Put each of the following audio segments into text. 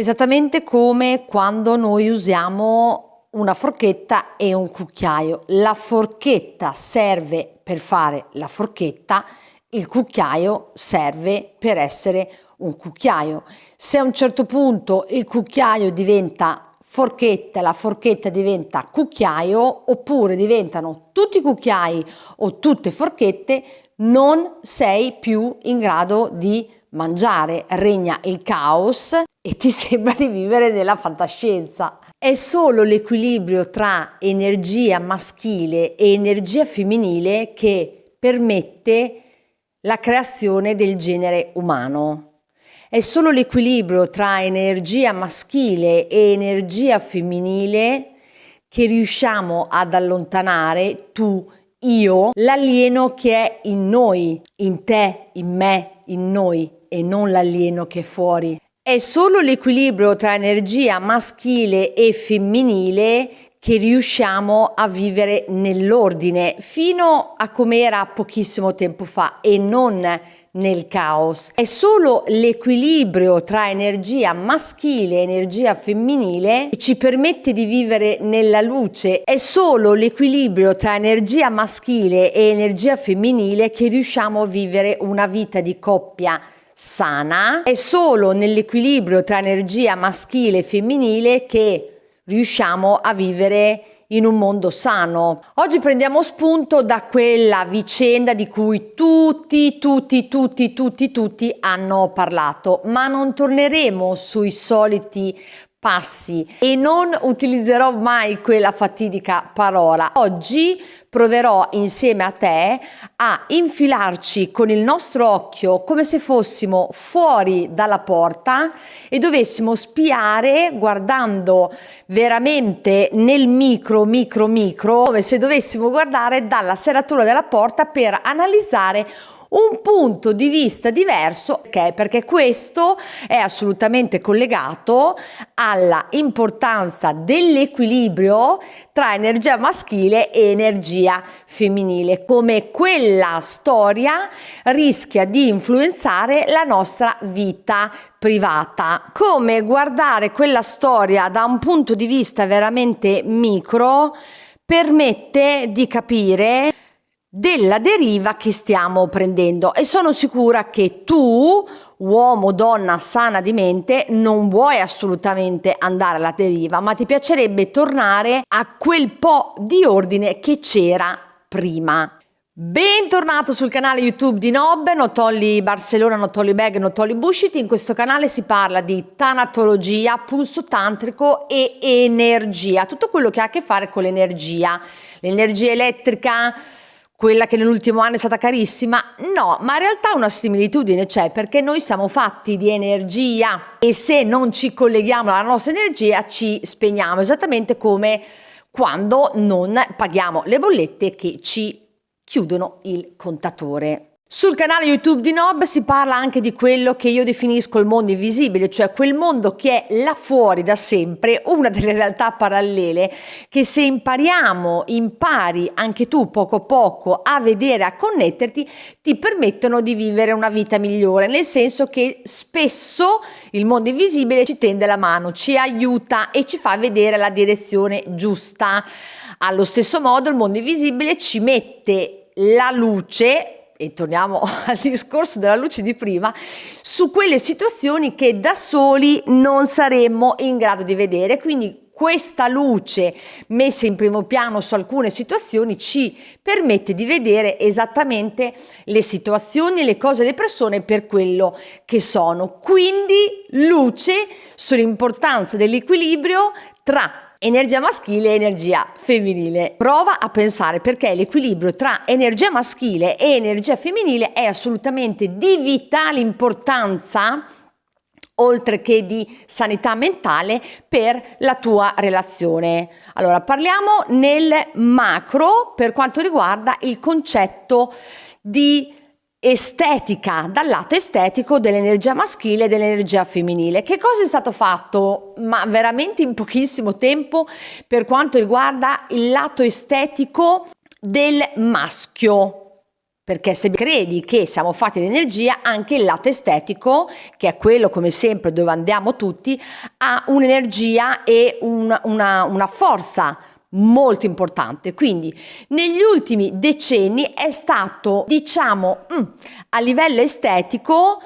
Esattamente come quando noi usiamo una forchetta e un cucchiaio. La forchetta serve per fare la forchetta, il cucchiaio serve per essere un cucchiaio. Se a un certo punto il cucchiaio diventa forchetta, la forchetta diventa cucchiaio, oppure diventano tutti cucchiai o tutte forchette, non sei più in grado di mangiare, regna il caos e ti sembra di vivere nella fantascienza. È solo l'equilibrio tra energia maschile e energia femminile che permette la creazione del genere umano. È solo l'equilibrio tra energia maschile e energia femminile che riusciamo ad allontanare, tu, io, l'alieno che è in noi, in te, in me, in noi, e non l'alieno che è fuori. È solo l'equilibrio tra energia maschile e femminile che riusciamo a vivere nell'ordine fino a come era pochissimo tempo fa e non nel caos. È solo l'equilibrio tra energia maschile e energia femminile che ci permette di vivere nella luce. È solo l'equilibrio tra energia maschile e energia femminile che riusciamo a vivere una vita di coppia sana. È solo nell'equilibrio tra energia maschile e femminile che riusciamo a vivere in un mondo sano. Oggi prendiamo spunto da quella vicenda di cui tutti hanno parlato, ma non torneremo sui soliti passi e non utilizzerò mai quella fatidica parola. Oggi proverò insieme a te a infilarci con il nostro occhio come se fossimo fuori dalla porta e dovessimo spiare guardando veramente nel micro, come se dovessimo guardare dalla serratura della porta per analizzare un punto di vista diverso, perché questo è assolutamente collegato alla importanza dell'equilibrio tra energia maschile e energia femminile, come quella storia rischia di influenzare la nostra vita privata, come guardare quella storia da un punto di vista veramente micro permette di capire della deriva che stiamo prendendo, e sono sicura che tu, uomo, donna sana di mente, non vuoi assolutamente andare alla deriva, ma ti piacerebbe tornare a quel po' di ordine che c'era prima. Bentornato sul canale YouTube di Nob, Not Only Barcellona, Not Only Bag, Not Only Bullshit. In questo canale si parla di tanatologia, pulso tantrico e energia, tutto quello che ha a che fare con l'energia elettrica, quella che nell'ultimo anno è stata carissima. No, ma in realtà una similitudine c'è, perché noi siamo fatti di energia e se non ci colleghiamo alla nostra energia ci spegniamo, esattamente come quando non paghiamo le bollette che ci chiudono il contatore. Sul canale YouTube di Nob si parla anche di quello che io definisco il mondo invisibile, cioè quel mondo che è là fuori da sempre, una delle realtà parallele che se impari anche tu poco a poco a vedere, a connetterti, ti permettono di vivere una vita migliore, nel senso che spesso il mondo invisibile ci tende la mano, ci aiuta e ci fa vedere la direzione giusta. Allo stesso modo il mondo invisibile ci mette la luce, e torniamo al discorso della luce di prima, su quelle situazioni che da soli non saremmo in grado di vedere. Quindi questa luce messa in primo piano su alcune situazioni ci permette di vedere esattamente le situazioni, le cose, le persone per quello che sono. Quindi luce sull'importanza dell'equilibrio tra energia maschile e energia femminile. Prova a pensare perché l'equilibrio tra energia maschile e energia femminile è assolutamente di vitale importanza, oltre che di sanità mentale, per la tua relazione. Allora, parliamo nel macro per quanto riguarda il concetto di estetica, dal lato estetico dell'energia maschile e dell'energia femminile. Che cosa è stato fatto, ma veramente in pochissimo tempo, per quanto riguarda il lato estetico del maschio? Perché se credi che siamo fatti di energia, anche il lato estetico, che è quello come sempre dove andiamo tutti, ha un'energia e una forza molto importante. Quindi negli ultimi decenni è stato, diciamo, a livello estetico,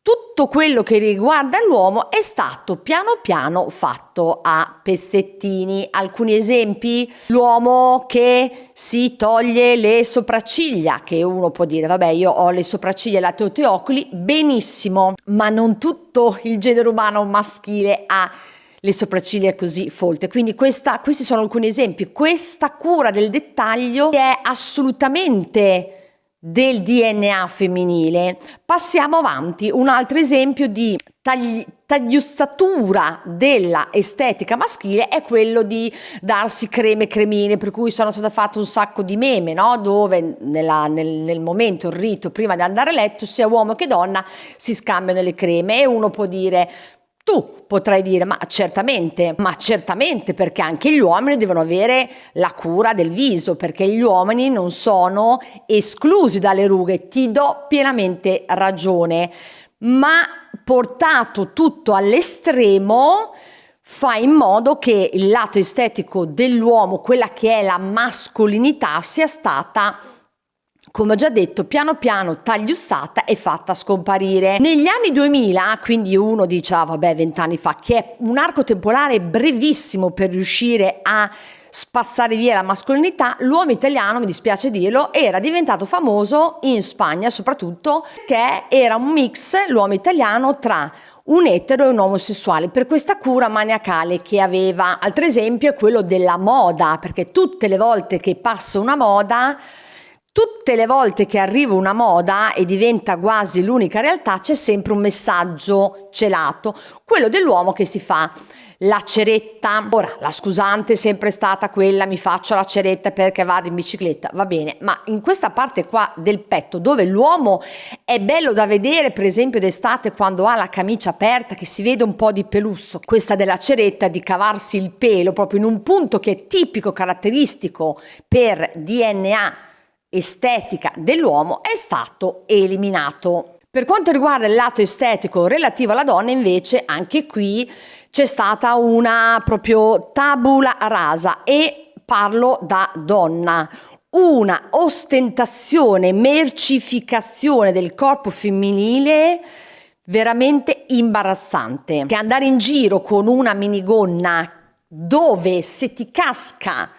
tutto quello che riguarda l'uomo è stato piano piano fatto a pezzettini. Alcuni esempi: l'uomo che si toglie le sopracciglia, che uno può dire vabbè, io ho le sopracciglia e i oculi, benissimo, ma non tutto il genere umano maschile ha le sopracciglia così folte. Quindi questi sono alcuni esempi. Questa cura del dettaglio è assolutamente del DNA femminile. Passiamo avanti. Un altro esempio di tagliuzzatura della estetica maschile è quello di darsi creme e cremine, per cui sono state fatte un sacco di meme, no? Dove nel momento, il rito prima di andare a letto, sia uomo che donna si scambiano le creme, e uno può dire, tu potrai dire, ma certamente, perché anche gli uomini devono avere la cura del viso, perché gli uomini non sono esclusi dalle rughe. Ti do pienamente ragione, ma portato tutto all'estremo fa in modo che il lato estetico dell'uomo, quella che è la mascolinità, sia stata, come ho già detto, piano piano tagliuzzata e fatta scomparire. Negli anni 2000, quindi uno dice, vabbè, 20 anni fa, che è un arco temporale brevissimo per riuscire a spazzare via la mascolinità, l'uomo italiano, mi dispiace dirlo, era diventato famoso in Spagna soprattutto perché era un mix, l'uomo italiano, tra un etero e un omosessuale, per questa cura maniacale che aveva. Altro esempio è quello della moda, perché tutte le volte che passa una moda, tutte le volte che arriva una moda e diventa quasi l'unica realtà, c'è sempre un messaggio celato, quello dell'uomo che si fa la ceretta. Ora, la scusante è sempre stata quella, mi faccio la ceretta perché vado in bicicletta, va bene, ma in questa parte qua del petto, dove l'uomo è bello da vedere, per esempio d'estate quando ha la camicia aperta, che si vede un po' di pelusso, questa della ceretta, di cavarsi il pelo proprio in un punto che è tipico, caratteristico per DNA estetica dell'uomo, è stato eliminato. Per quanto riguarda il lato estetico relativo alla donna, invece, anche qui c'è stata una proprio tabula rasa, e parlo da donna, una ostentazione, mercificazione del corpo femminile veramente imbarazzante. Che andare in giro con una minigonna dove, se ti casca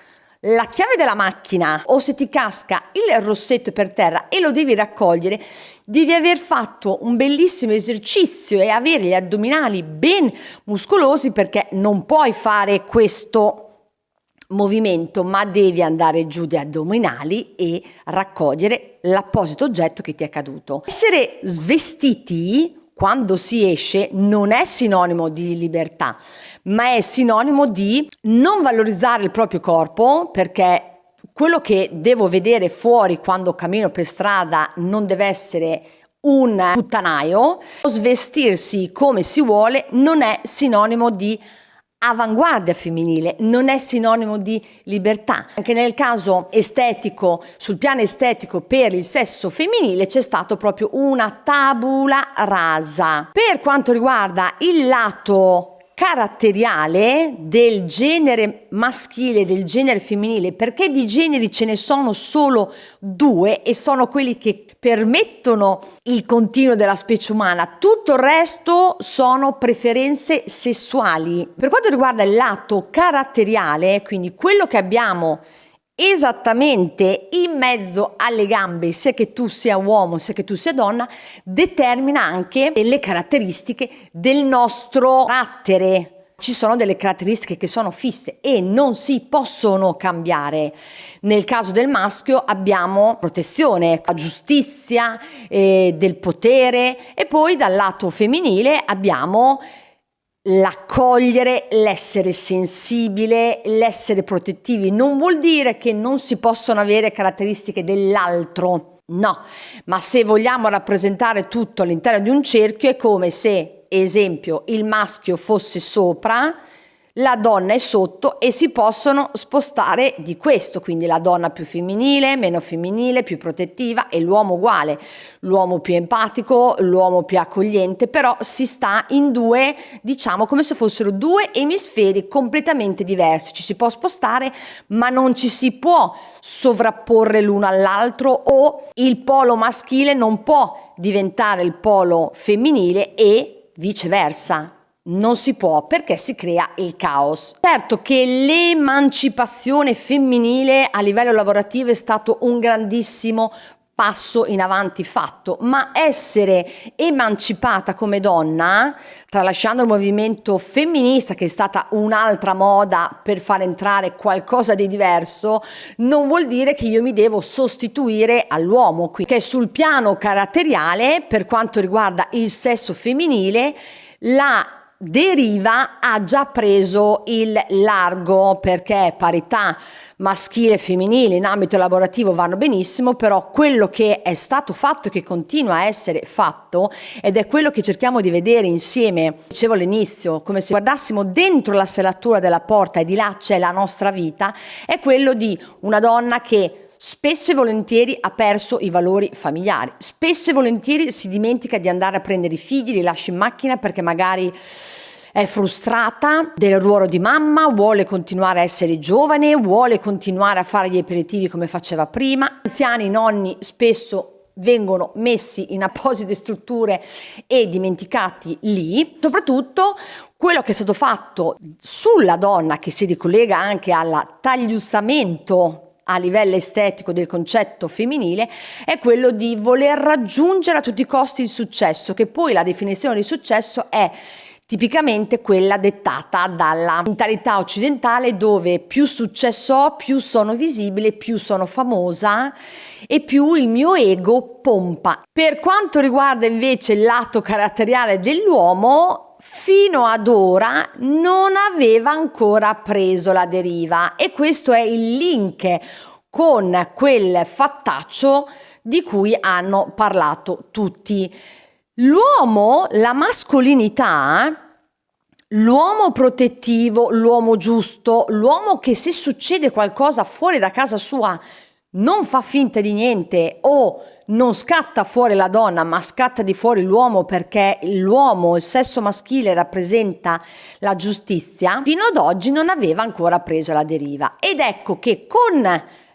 la chiave della macchina o se ti casca il rossetto per terra e lo devi raccogliere, devi aver fatto un bellissimo esercizio e avere gli addominali ben muscolosi, perché non puoi fare questo movimento, ma devi andare giù di addominali e raccogliere l'apposito oggetto che ti è caduto. Essere svestiti quando si esce non è sinonimo di libertà, ma è sinonimo di non valorizzare il proprio corpo, perché quello che devo vedere fuori quando cammino per strada non deve essere un puttanaio. Svestirsi come si vuole non è sinonimo di avanguardia femminile, non è sinonimo di libertà. Anche nel caso estetico, sul piano estetico per il sesso femminile, c'è stato proprio una tabula rasa. Per quanto riguarda il lato caratteriale del genere maschile e del genere femminile, perché di generi ce ne sono solo due e sono quelli che permettono il continuo della specie umana, tutto il resto sono preferenze sessuali. Per quanto riguarda il lato caratteriale, quindi quello che abbiamo esattamente in mezzo alle gambe, sia che tu sia uomo sia che tu sia donna, determina anche le caratteristiche del nostro carattere. Ci sono delle caratteristiche che sono fisse e non si possono cambiare. Nel caso del maschio abbiamo protezione, la giustizia, del potere, e poi dal lato femminile abbiamo l'accogliere, l'essere sensibile, l'essere protettivi. Non vuol dire che non si possono avere caratteristiche dell'altro, no, ma se vogliamo rappresentare tutto all'interno di un cerchio è come se, esempio, il maschio fosse sopra, la donna è sotto e si possono spostare di questo, quindi la donna più femminile, meno femminile, più protettiva e l'uomo uguale, l'uomo più empatico, l'uomo più accogliente, però si sta in due, diciamo come se fossero due emisferi completamente diversi, ci si può spostare ma non ci si può sovrapporre l'uno all'altro o il polo maschile non può diventare il polo femminile e viceversa. Non si può perché si crea il caos. Certo che l'emancipazione femminile a livello lavorativo è stato un grandissimo passo in avanti fatto, ma essere emancipata come donna, tralasciando il movimento femminista che è stata un'altra moda per far entrare qualcosa di diverso, non vuol dire che io mi devo sostituire all'uomo, che sul piano caratteriale, per quanto riguarda il sesso femminile, la deriva ha già preso il largo, perché parità maschile e femminile in ambito lavorativo vanno benissimo, però quello che è stato fatto e che continua a essere fatto, ed è quello che cerchiamo di vedere insieme, dicevo all'inizio, come se guardassimo dentro la serratura della porta e di là c'è la nostra vita, è quello di una donna che spesso e volentieri ha perso i valori familiari, spesso e volentieri si dimentica di andare a prendere i figli, li lascia in macchina perché magari è frustrata del ruolo di mamma, vuole continuare a essere giovane, vuole continuare a fare gli aperitivi come faceva prima. Anziani, nonni spesso vengono messi in apposite strutture e dimenticati lì. Soprattutto quello che è stato fatto sulla donna, che si ricollega anche al tagliuzzamento a livello estetico del concetto femminile, è quello di voler raggiungere a tutti i costi il successo, che poi la definizione di successo è tipicamente quella dettata dalla mentalità occidentale, dove più successo ho, più sono visibile, più sono famosa e più il mio ego pompa. Per quanto riguarda invece il lato caratteriale dell'uomo, fino ad ora non aveva ancora preso la deriva, e questo è il link con quel fattaccio di cui hanno parlato tutti. L'uomo, la mascolinità, l'uomo protettivo, l'uomo giusto, l'uomo che se succede qualcosa fuori da casa sua non fa finta di niente o non scatta fuori la donna ma scatta di fuori l'uomo, perché l'uomo, il sesso maschile, rappresenta la giustizia, fino ad oggi non aveva ancora preso la deriva. Ed ecco che con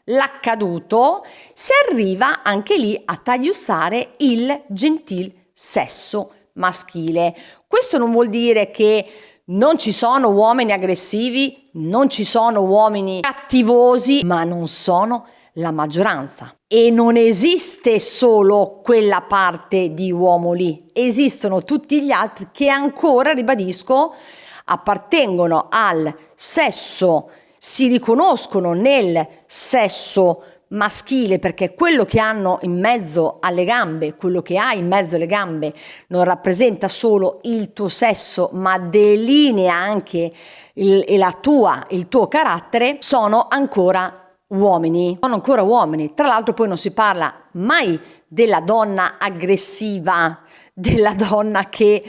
l'accaduto si arriva anche lì a tagliuzzare il gentil sesso maschile. Questo non vuol dire che non ci sono uomini aggressivi, non ci sono uomini cattivosi, ma non sono la maggioranza. E non esiste solo quella parte di uomo lì, esistono tutti gli altri che ancora, ribadisco, appartengono al sesso, si riconoscono nel sesso maschile, perché quello che hanno in mezzo alle gambe, quello che hai in mezzo alle gambe non rappresenta solo il tuo sesso, ma delinea anche il tuo carattere, sono ancora uomini. Sono ancora uomini. Tra l'altro poi non si parla mai della donna aggressiva, della donna che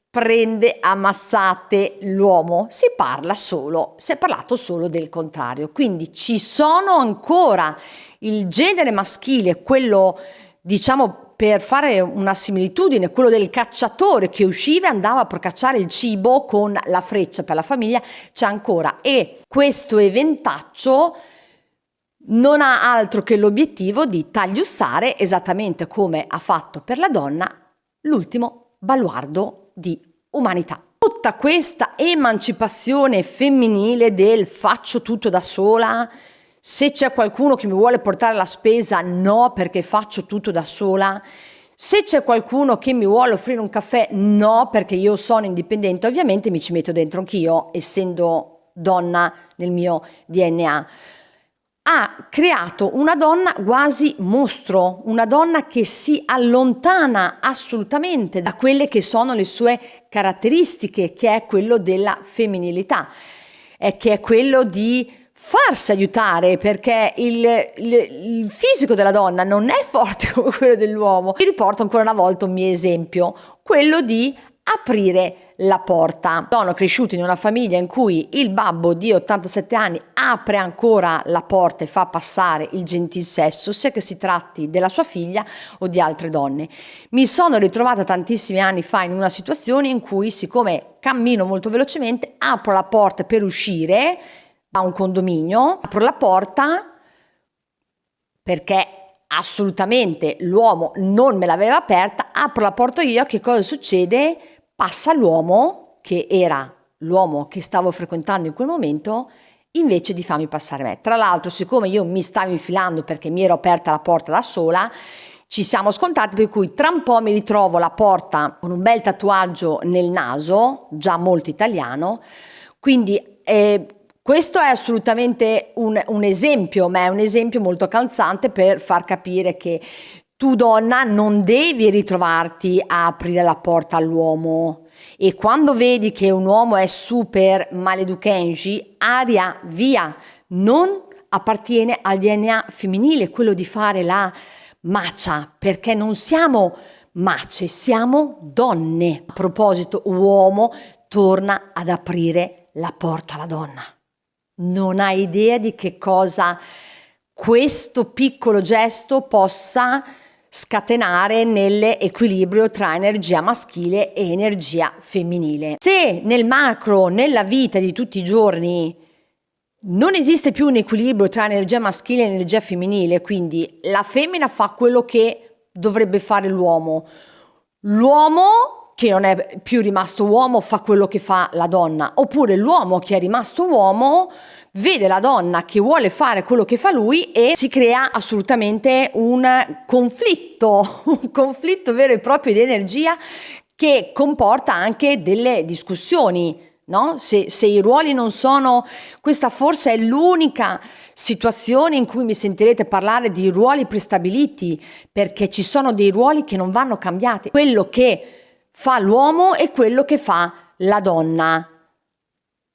prende a mazzate l'uomo, si è parlato solo del contrario. Quindi ci sono ancora il genere maschile, quello, diciamo, per fare una similitudine, quello del cacciatore che usciva e andava per cacciare il cibo con la freccia per la famiglia, c'è ancora, e questo eventaccio non ha altro che l'obiettivo di tagliuzzare, esattamente come ha fatto per la donna, l'ultimo baluardo di umanità. Tutta questa emancipazione femminile del faccio tutto da sola, se c'è qualcuno che mi vuole portare la spesa, no, perché faccio tutto da sola. Se c'è qualcuno che mi vuole offrire un caffè, no, perché io sono indipendente. Ovviamente mi ci metto dentro anch'io, essendo donna nel mio DNA. Ha creato una donna quasi mostro, una donna che si allontana assolutamente da quelle che sono le sue caratteristiche, che è quello della femminilità, e che è quello di farsi aiutare, perché il fisico della donna non è forte come quello dell'uomo. Vi riporto ancora una volta un mio esempio, quello di aprire la porta. Sono cresciuto in una famiglia in cui il babbo di 87 anni apre ancora la porta e fa passare il gentil sesso, sia che si tratti della sua figlia o di altre donne. Mi sono ritrovata tantissimi anni fa in una situazione in cui, siccome cammino molto velocemente, apro la porta per uscire da un condominio, apro la porta perché assolutamente l'uomo non me l'aveva aperta, apro la porta io, che cosa succede? Passa l'uomo, che era l'uomo che stavo frequentando in quel momento, invece di farmi passare me. Tra l'altro, siccome io mi stavo infilando perché mi ero aperta la porta da sola, ci siamo scontrati, per cui tra un po' mi ritrovo la porta con un bel tatuaggio nel naso, già molto italiano, quindi questo è assolutamente un esempio, ma è un esempio molto calzante per far capire che tu donna non devi ritrovarti a aprire la porta all'uomo, e quando vedi che un uomo è super maleducente, aria via, non appartiene al DNA femminile quello di fare la macia, perché non siamo mace, siamo donne. A proposito, uomo, torna ad aprire la porta alla donna. Non hai idea di che cosa questo piccolo gesto possa scatenare nell'equilibrio tra energia maschile e energia femminile. Se nel macro, nella vita di tutti i giorni, non esiste più un equilibrio tra energia maschile e energia femminile, quindi la femmina fa quello che dovrebbe fare l'uomo, l'uomo che non è più rimasto uomo fa quello che fa la donna, oppure l'uomo che è rimasto uomo vede la donna che vuole fare quello che fa lui e si crea assolutamente un conflitto vero e proprio di energia, che comporta anche delle discussioni, no? Se i ruoli non sono, questa forse è l'unica situazione in cui mi sentirete parlare di ruoli prestabiliti, perché ci sono dei ruoli che non vanno cambiati, quello che fa l'uomo e quello che fa la donna.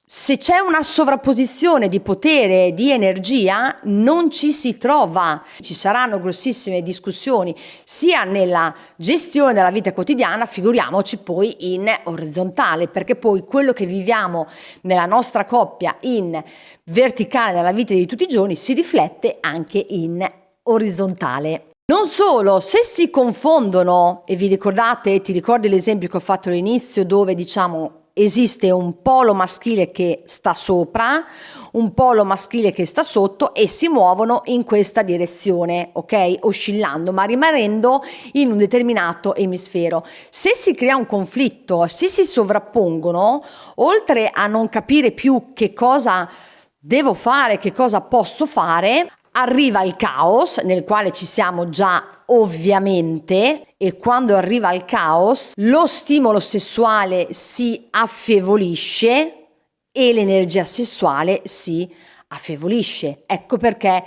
Se c'è una sovrapposizione di potere e di energia, non ci si trova. Ci saranno grossissime discussioni sia nella gestione della vita quotidiana, figuriamoci poi in orizzontale, perché poi quello che viviamo nella nostra coppia in verticale nella vita di tutti i giorni si riflette anche in orizzontale. Non solo, se si confondono, e vi ricordate, ti ricordi l'esempio che ho fatto all'inizio, dove diciamo esiste un polo maschile che sta sopra, un polo maschile che sta sotto, e si muovono in questa direzione, ok? Oscillando, ma rimanendo in un determinato emisfero. Se si crea un conflitto, se si sovrappongono, oltre a non capire più che cosa devo fare, che cosa posso fare, arriva il caos, nel quale ci siamo già ovviamente, e quando arriva il caos lo stimolo sessuale si affievolisce e l'energia sessuale si affievolisce. Ecco perché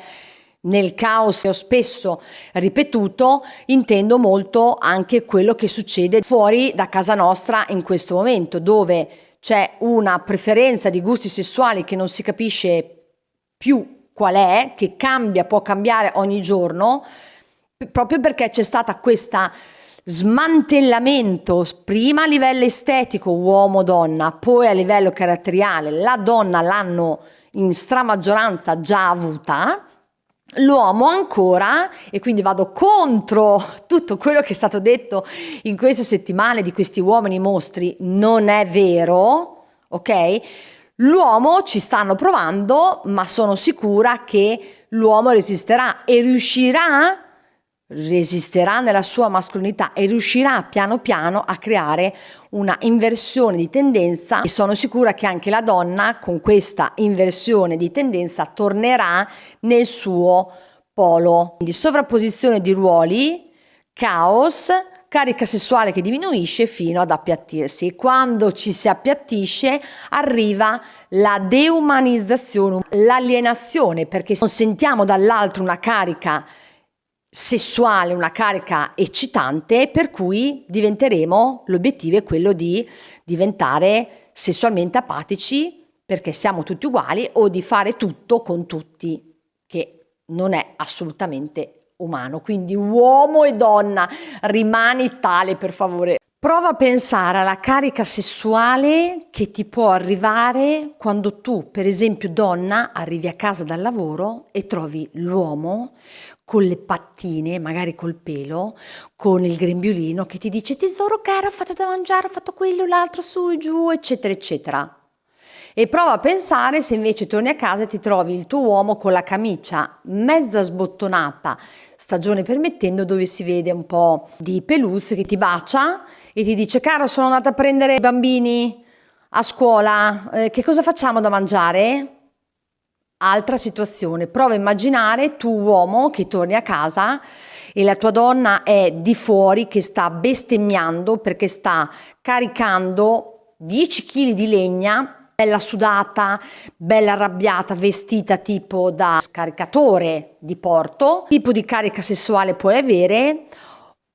nel caos, che ho spesso ripetuto, intendo molto anche quello che succede fuori da casa nostra in questo momento, dove c'è una preferenza di gusti sessuali che non si capisce più qual è, che cambia, può cambiare ogni giorno, proprio perché c'è stata questa smantellamento prima a livello estetico uomo-donna, poi a livello caratteriale la donna l'hanno in stramaggioranza già avuta, l'uomo ancora, e quindi vado contro tutto quello che è stato detto in queste settimane di questi uomini mostri, non è vero, ok? L'uomo ci stanno provando, ma sono sicura che l'uomo resisterà e resisterà nella sua mascolinità e riuscirà piano piano a creare una inversione di tendenza, e sono sicura che anche la donna con questa inversione di tendenza tornerà nel suo polo. Quindi sovrapposizione di ruoli, caos, carica sessuale che diminuisce fino ad appiattirsi. Quando ci si appiattisce arriva la deumanizzazione, l'alienazione, perché non sentiamo dall'altro una carica sessuale, una carica eccitante, per cui l'obiettivo è quello di diventare sessualmente apatici perché siamo tutti uguali, o di fare tutto con tutti, che non è assolutamente umano. Quindi uomo e donna, rimani tale, per favore. Prova a pensare alla carica sessuale che ti può arrivare quando tu, per esempio donna, arrivi a casa dal lavoro e trovi l'uomo con le pattine, magari col pelo, con il grembiulino che ti dice tesoro caro, ho fatto da mangiare, ho fatto quello, l'altro, su e giù, eccetera, eccetera. E prova a pensare se invece torni a casa e ti trovi il tuo uomo con la camicia mezza sbottonata, stagione permettendo, dove si vede un po' di peluzzo, che ti bacia e ti dice cara, sono andata a prendere i bambini a scuola, che cosa facciamo da mangiare? Altra situazione, prova a immaginare tu uomo che torni a casa e la tua donna è di fuori che sta bestemmiando perché sta caricando 10 kg di legna, bella sudata, bella arrabbiata, vestita tipo da scaricatore di porto. Tipo di carica sessuale puoi avere.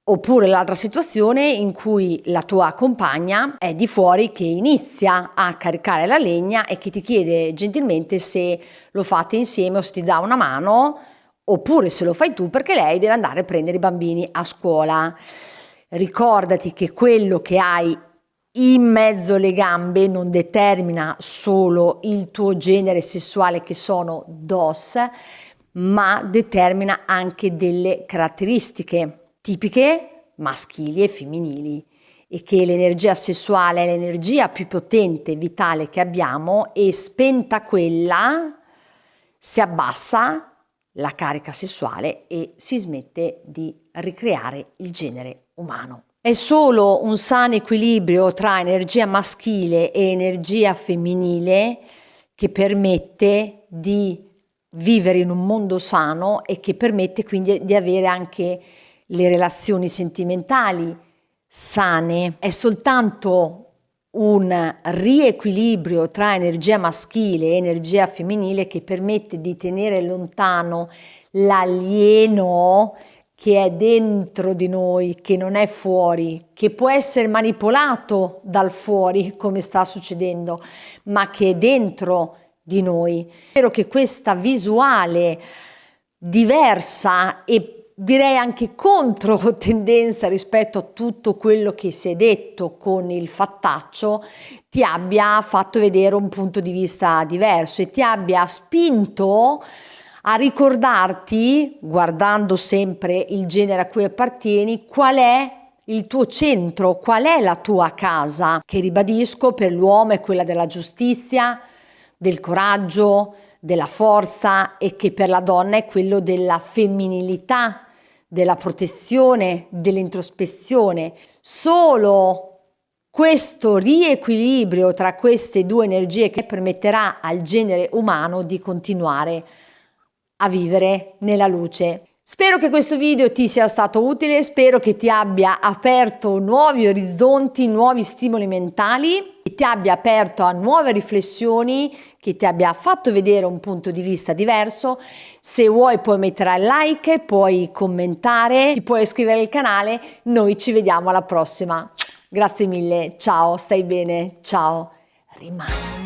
Oppure l'altra situazione in cui la tua compagna è di fuori che inizia a caricare la legna e che ti chiede gentilmente se lo fate insieme o se ti dà una mano, oppure se lo fai tu perché lei deve andare a prendere i bambini a scuola. Ricordati che quello che hai in mezzo alle gambe non determina solo il tuo genere sessuale, che sono DOS, ma determina anche delle caratteristiche tipiche maschili e femminili, e che l'energia sessuale è l'energia più potente, vitale che abbiamo, e spenta quella si abbassa la carica sessuale e si smette di ricreare il genere umano. È solo un sano equilibrio tra energia maschile e energia femminile che permette di vivere in un mondo sano e che permette quindi di avere anche le relazioni sentimentali sane. È soltanto un riequilibrio tra energia maschile e energia femminile che permette di tenere lontano l'alieno che è dentro di noi, che non è fuori, che può essere manipolato dal fuori come sta succedendo, ma che è dentro di noi. Spero che questa visuale diversa e direi anche contro tendenza rispetto a tutto quello che si è detto con il fattaccio ti abbia fatto vedere un punto di vista diverso e ti abbia spinto a ricordarti, guardando sempre il genere a cui appartieni, qual è il tuo centro, qual è la tua casa, che ribadisco per l'uomo è quella della giustizia, del coraggio, della forza, e che per la donna è quello della femminilità, della protezione, dell'introspezione. Solo questo riequilibrio tra queste due energie che permetterà al genere umano di continuare a vivere nella luce. Spero che questo video ti sia stato utile, spero che ti abbia aperto nuovi orizzonti, nuovi stimoli mentali, che ti abbia aperto a nuove riflessioni, che ti abbia fatto vedere un punto di vista diverso. Se vuoi puoi mettere il like, puoi commentare, ti puoi iscrivere al canale. Noi ci vediamo alla prossima. Grazie mille, ciao, stai bene, ciao, rimani.